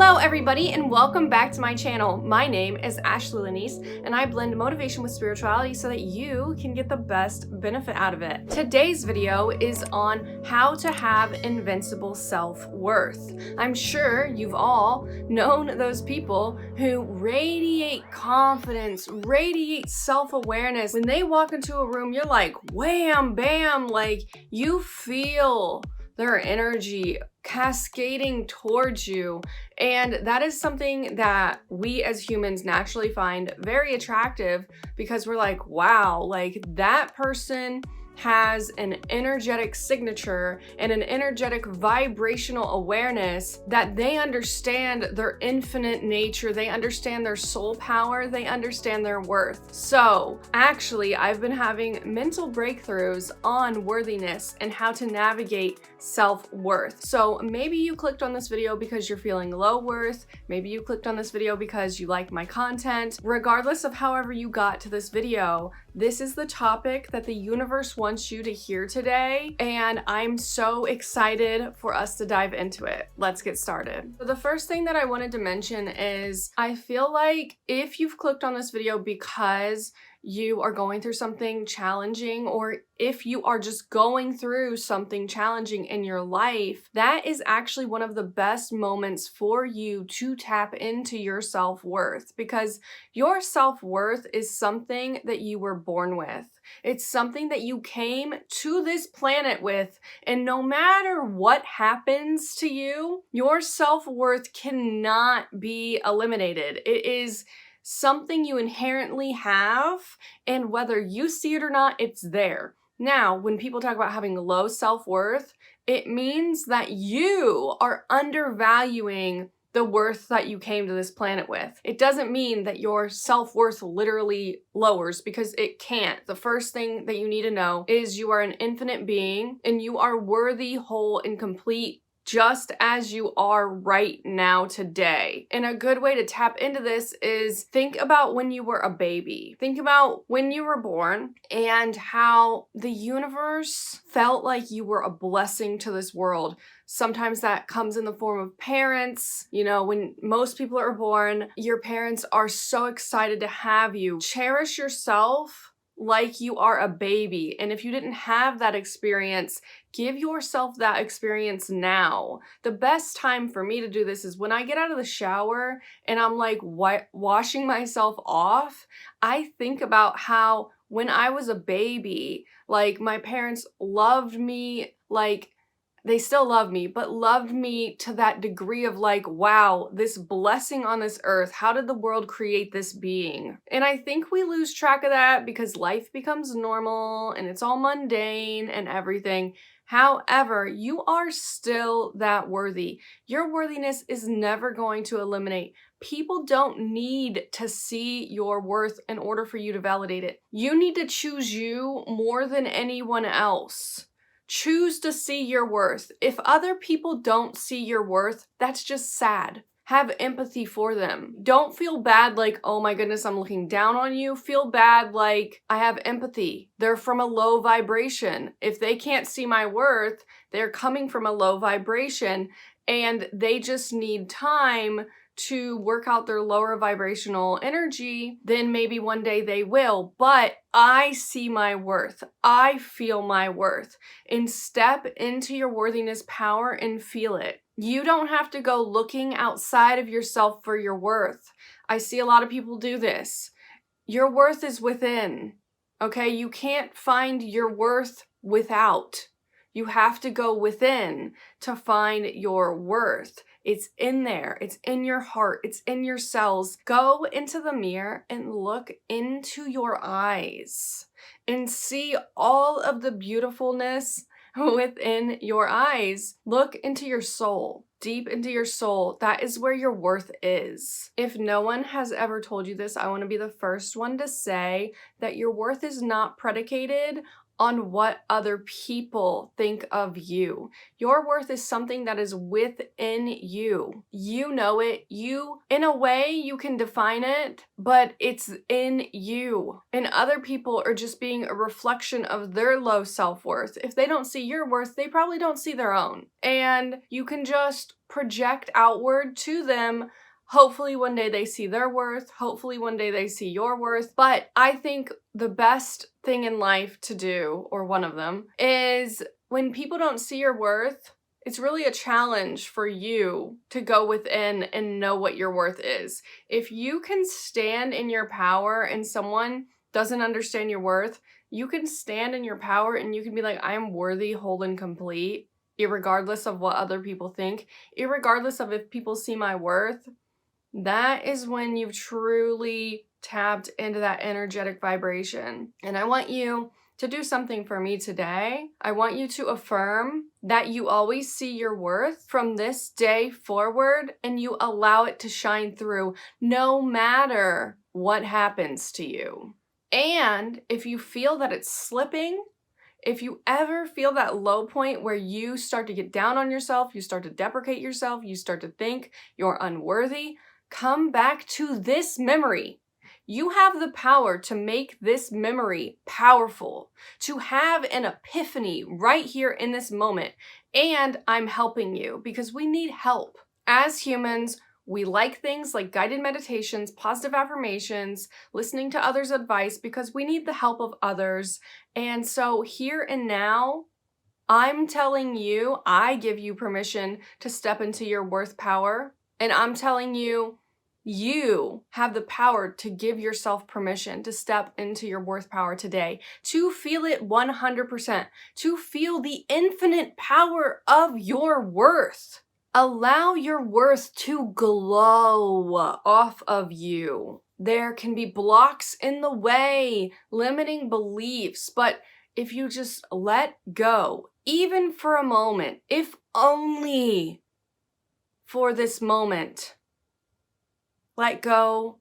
Hello everybody and welcome back to my channel. My name is Ashley Lanese and I blend motivation with spirituality so that you can get the best benefit out of it. Today's video is on how to have invincible self-worth. I'm sure you've all known those people who radiate confidence, radiate self-awareness. When they walk into a room, you're like, wham, bam, like you feel their energy cascading towards you. And that is something that we as humans naturally find very attractive because we're like, wow, like that person has an energetic signature and an energetic vibrational awareness that they understand their infinite nature, they understand their soul power, they understand their worth. So actually, I've been having mental breakthroughs on worthiness and how to navigate self-worth. So maybe you clicked on this video because you're feeling low worth, maybe you clicked on this video because you like my content. Regardless of however you got to this video, this is the topic that the universe wants you to hear today, and I'm so excited for us to dive into it. Let's get started. So the first thing that I wanted to mention is I feel like if you've clicked on this video because you are going through something challenging, or if you are just going through something challenging in your life, that is actually one of the best moments for you to tap into your self-worth, because your self-worth is something that you were born with. It's something that you came to this planet with, and no matter what happens to you, your self-worth cannot be eliminated. It is something you inherently have, and whether you see it or not, it's there. Now, when people talk about having low self-worth, it means that you are undervaluing the worth that you came to this planet with. It doesn't mean that your self-worth literally lowers, because it can't. The first thing that you need to know is you are an infinite being and you are worthy, whole, and complete just as you are right now today. And a good way to tap into this is think about when you were a baby. Think about when you were born and how the universe felt like you were a blessing to this world. Sometimes that comes in the form of parents. You know, when most people are born, your parents are so excited to have you. Cherish yourself like you are a baby. And if you didn't have that experience, give yourself that experience now. The best time for me to do this is when I get out of the shower and I'm like washing myself off. I think about how when I was a baby, like my parents loved me, like they still love me, but loved me to that degree of like, wow, this blessing on this earth, how did the world create this being? And I think we lose track of that because life becomes normal and it's all mundane and everything. However, you are still that worthy. Your worthiness is never going to eliminate. People don't need to see your worth in order for you to validate it. You need to choose you more than anyone else. Choose to see your worth. If other people don't see your worth, that's just sad. Have empathy for them. Don't feel bad like, oh my goodness, I'm looking down on you. Feel bad like, I have empathy. They're from a low vibration. If they can't see my worth, they're coming from a low vibration and they just need time to work out their lower vibrational energy. Then maybe one day they will. But I see my worth. I feel my worth. And step into your worthiness power and feel it. You don't have to go looking outside of yourself for your worth. I see a lot of people do this. Your worth is within. Okay? You can't find your worth without. You have to go within to find your worth. It's in there. It's in your heart. It's in your cells. Go into the mirror and look into your eyes and see all of the beautifulness within your eyes. Look into your soul, deep into your soul. That is where your worth is. If no one has ever told you this, I want to be the first one to say that your worth is not predicated on what other people think of you. Your worth is something that is within you. You know it. In a way, you can define it, but it's in you. And other people are just being a reflection of their low self-worth. If they don't see your worth, they probably don't see their own. And you can just project outward to them. Hopefully one day they see their worth. Hopefully one day they see your worth. But I think the best thing in life to do, or one of them, is when people don't see your worth, it's really a challenge for you to go within and know what your worth is. If you can stand in your power and someone doesn't understand your worth, you can stand in your power and you can be like, I am worthy, whole, and complete, irregardless of what other people think, irregardless of if people see my worth. That is when you've truly tapped into that energetic vibration. And I want you to do something for me today. I want you to affirm that you always see your worth from this day forward and you allow it to shine through no matter what happens to you. And if you feel that it's slipping, if you ever feel that low point where you start to get down on yourself, you start to deprecate yourself, you start to think you're unworthy, come back to this memory. You have the power to make this memory powerful, to have an epiphany right here in this moment. And I'm helping you because we need help. As humans, we like things like guided meditations, positive affirmations, listening to others' advice because we need the help of others. And so here and now, I'm telling you, I give you permission to step into your worth power. And I'm telling you, you have the power to give yourself permission to step into your worth power today, to feel it 100%, to feel the infinite power of your worth. Allow your worth to glow off of you. There can be blocks in the way, limiting beliefs, but if you just let go, even for a moment, if only for this moment, let go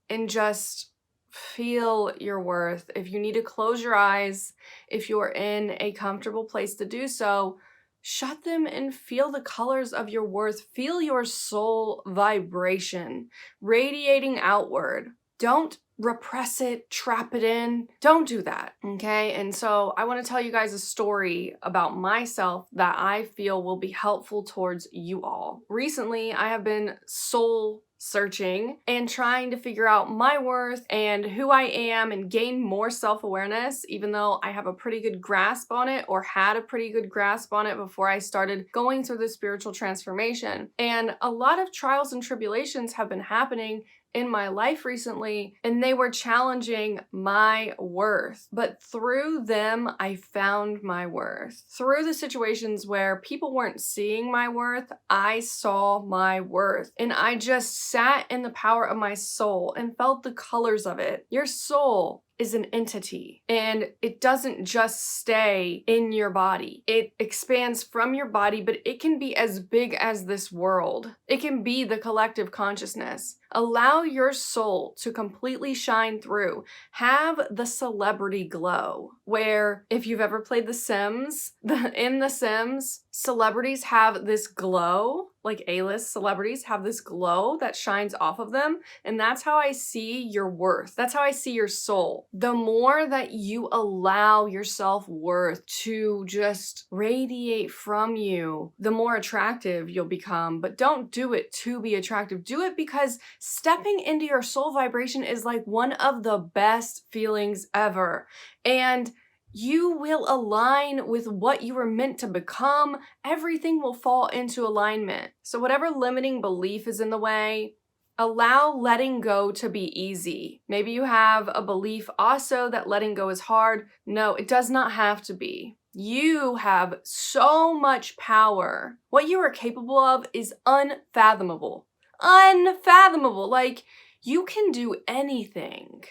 and just feel your worth. If you need to close your eyes, if you're in a comfortable place to do so, shut them and feel the colors of your worth. Feel your soul vibration radiating outward. Don't repress it, trap it in. Don't do that, okay? And so I want to tell you guys a story about myself that I feel will be helpful towards you all. Recently, I have been soul searching and trying to figure out my worth and who I am and gain more self-awareness, even though I have a pretty good grasp on it or had a pretty good grasp on it before I started going through the spiritual transformation. And a lot of trials and tribulations have been happening in my life recently, and they were challenging my worth. But through them, I found my worth. Through the situations where people weren't seeing my worth, I saw my worth. And I just sat in the power of my soul and felt the colors of it. Your soul is an entity, and it doesn't just stay in your body. It expands from your body, but it can be as big as this world. It can be the collective consciousness. Allow your soul to completely shine through. Have the celebrity glow, where if you've ever played The Sims, in The Sims, celebrities have this glow, like A-list celebrities have this glow that shines off of them. And that's how I see your worth. That's how I see your soul. The more that you allow your self-worth to just radiate from you, the more attractive you'll become. But don't do it to be attractive. Do it because stepping into your soul vibration is like one of the best feelings ever. And you will align with what you were meant to become. Everything will fall into alignment. So whatever limiting belief is in the way, allow letting go to be easy. Maybe you have a belief also that letting go is hard. No, it does not have to be. You have so much power. What you are capable of is unfathomable. Unfathomable. Like, you can do anything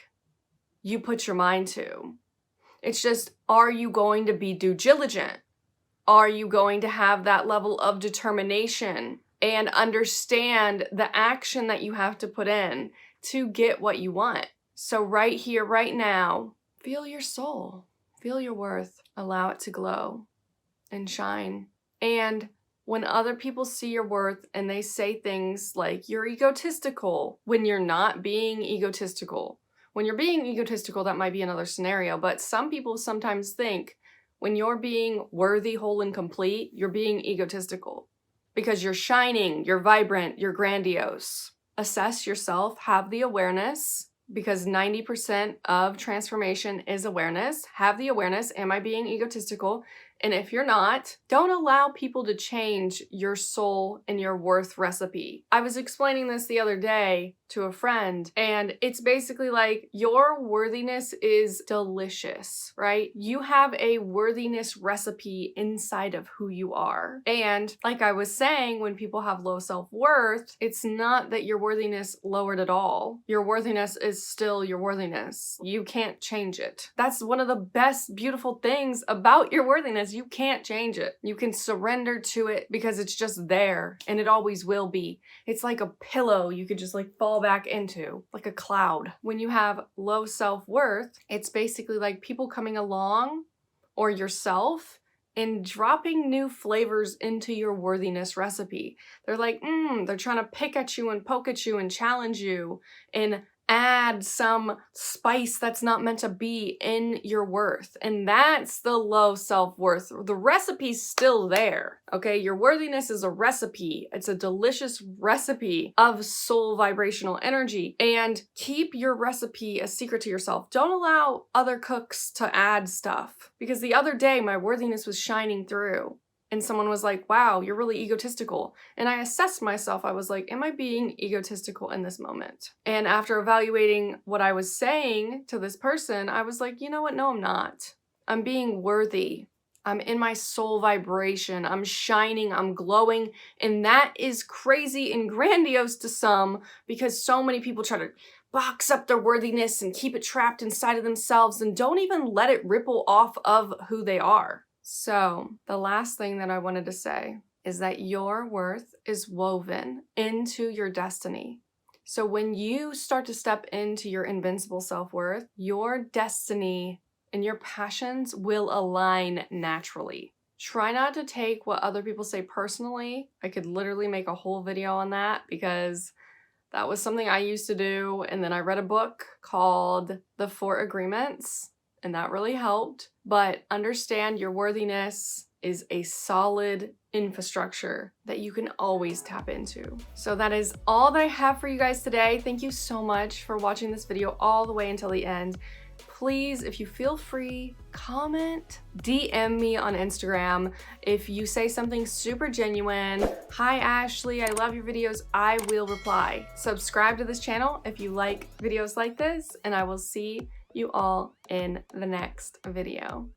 you put your mind to. It's just, are you going to be diligent? Are you going to have that level of determination and understand the action that you have to put in to get what you want? So right here, right now, feel your soul. Feel your worth. Allow it to glow and shine. And when other people see your worth and they say things like you're egotistical, when you're not being egotistical. When you're being egotistical, that might be another scenario, but some people sometimes think when you're being worthy, whole, and complete, you're being egotistical because you're shining, you're vibrant, you're grandiose. Assess yourself, have the awareness, because 90% of transformation is awareness. Have the awareness, am I being egotistical? And if you're not, don't allow people to change your soul and your worth recipe. I was explaining this the other day to a friend, and it's basically like your worthiness is delicious, right? You have a worthiness recipe inside of who you are. And like I was saying, when people have low self-worth, it's not that your worthiness lowered at all. Your worthiness is still your worthiness. You can't change it. That's one of the best, beautiful things about your worthiness. You can't change it. You can surrender to it because it's just there and it always will be. It's like a pillow you could just like fall back into, like a cloud. When you have low self-worth, it's basically like people coming along or yourself and dropping new flavors into your worthiness recipe. They're like, they're trying to pick at you and poke at you and challenge you and add some spice that's not meant to be in your worth. And that's the low self-worth. The recipe's still there, okay? Your worthiness is a recipe. It's a delicious recipe of soul vibrational energy. And keep your recipe a secret to yourself. Don't allow other cooks to add stuff. Because the other day, my worthiness was shining through. And someone was like, wow, you're really egotistical. And I assessed myself. I was like, am I being egotistical in this moment? And after evaluating what I was saying to this person, I was like, you know what? No, I'm not. I'm being worthy. I'm in my soul vibration. I'm shining. I'm glowing. And that is crazy and grandiose to some because so many people try to box up their worthiness and keep it trapped inside of themselves and don't even let it ripple off of who they are. So the last thing that I wanted to say is that your worth is woven into your destiny. So when you start to step into your invincible self-worth, your destiny and your passions will align naturally. Try not to take what other people say personally. I could literally make a whole video on that because that was something I used to do. And then I read a book called The 4 Agreements. And that really helped. But understand your worthiness is a solid infrastructure that you can always tap into. So that is all that I have for you guys today. Thank you so much for watching this video all the way until the end. Please, if you feel free, comment, DM me on Instagram. If you say something super genuine, hi Ashley, I love your videos, I will reply. Subscribe to this channel if you like videos like this, and I will see you all in the next video.